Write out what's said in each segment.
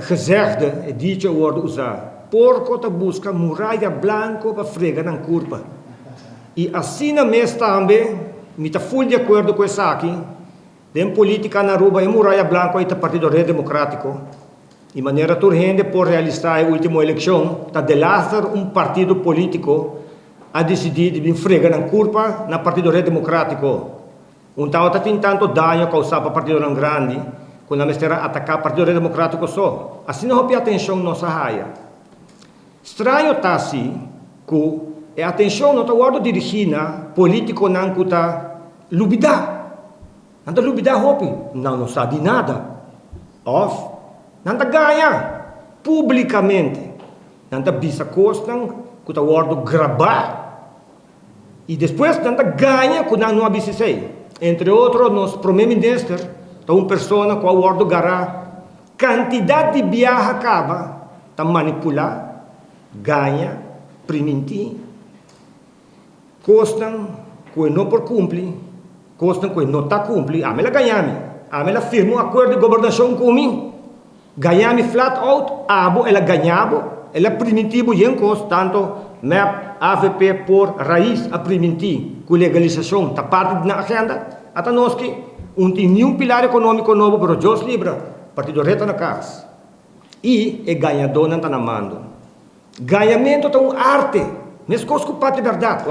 gezegde, dice wordt usado. Porco te busca muralla blanco para fregar na curva. E assim mesmo também, me está full de acordo com isso aqui, tem política na Aruba e muralla blanco e Partido Rede Democrático. De maneira urgente por realizar a última eleição, está delastar partido político a decidir de fregar na curva na Partido Rede Democrático. Então está tentando dano causar para o Partido Grande, quando a mistura atacar o Partido Rede Democrático só. Assim não houve atenção nossa raia. Estranho está assim, que a atenção não está guardo dirigida político não está lubida. Não está lubida hopi, não sabe nada. Off. Não está ganha publicamente. Não está bisa costan, que está guardo gravar. E depois não está ganha que não avisa sei. Entre outros, nos primeiro-ministro, está uma pessoa que guardo gará quantidade de viagem acaba, está manipular, ganha, primentir, costam que não por cumprir, costam que não está cumprir, a me la ganhame, a me la firma um acordo de governação comigo, ganhame flat out, abo, ela ganhabo, ela primitivo e em costo, tanto MEP, AVP por raiz a primentir, com legalização, está parte da agenda, até nós que tem nenhum pilar econômico novo, pero Deus libra, partido reta na casa. E é ganhador não está na mando. Ganhamento é uma arte, mas coisa que parte verdade.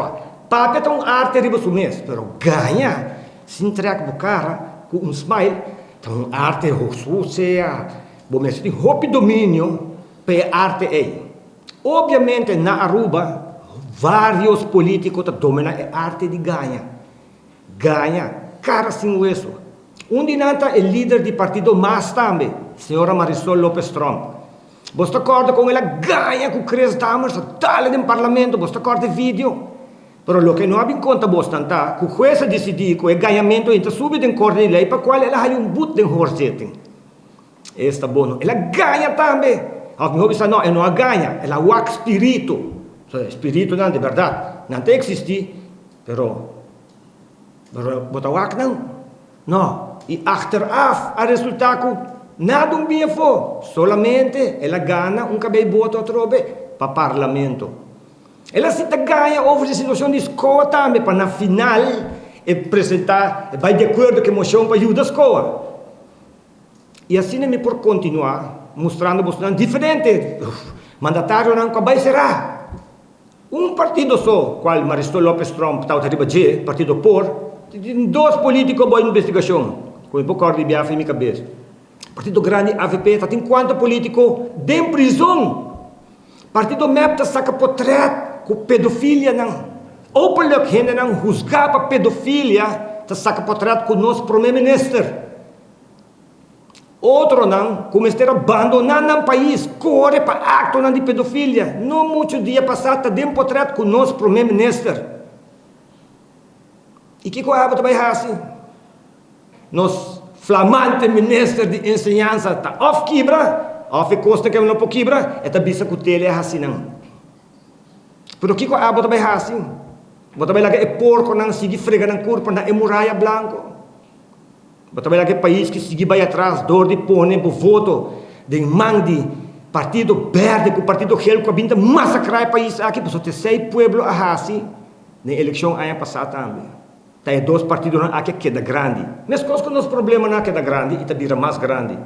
Papi é uma arte riba mês, pero ganha, se entrega para o cara, com um smile, é uma arte rosucea, bom, mas tem roupa domínio, para a arte é. Obviamente, na Aruba, vários políticos dominam a arte de ganha. Ganha, cara sem hueso. Um dinanta é líder do partido mais também, senhora Marisol López Trump. Você acorda com ela ganha com Chris Dahmer, tal no parlamento, você acorda vídeo. Mas o que não há em conta, você está, que o juez decidiu que o ganhamento entra subir em corte de lei, para qual ela tem boot de horseting. Está bom. Ela ganha também. Als me hobi não, ela não ganha, ela é espírito. Espírito não, de verdade, não tem existir, pero bota wak não. E achteraf, a resultado, nada bem foi. Solamente ela ganha cabelo voto outro para o parlamento. Ela se ganha over a situação de escola também, para na final apresentar, vai de acordo com a moção para ajudar a escola. E assim me por continuar, mostrando diferente. Mandatário não vai será. Um partido só, qual Marisol López Trump está arriba de partido por, dois políticos boa investigação, com um pouco de biafra em minha cabeça. Partido grande AVP está tem quanto político de prisão. Partido MEP está saca portret com pedofilia não. Openlijk gente não juzgar para pedofilia, está saca portret com nosso primeiro-ministro. Outro não, como estar abandonando o país, corre para acto de pedofilia. Não muito dia passado, está dentro portret com o nosso primeiro-ministro. E que coisa também assim? Nosso flamante ministro de ensinança está off-quebra, off-costa que não pode quebra, está bisa que o tele é assim não. Pero que coisa também assim? Bota bem lá que é porco não sigue fregando na curva na muralha blanco. Bota bem lá que país que sigue vai atrás, dor de pôr por voto de mandi partido verde com partido gel com vinda massacrar o país aqui, porque tem 6 pueblos assim na eleição ano passado também. Tem 2 partidos aqui que é grande. Mas coisa que o nosso problema não é que é grande e está vira mais grande.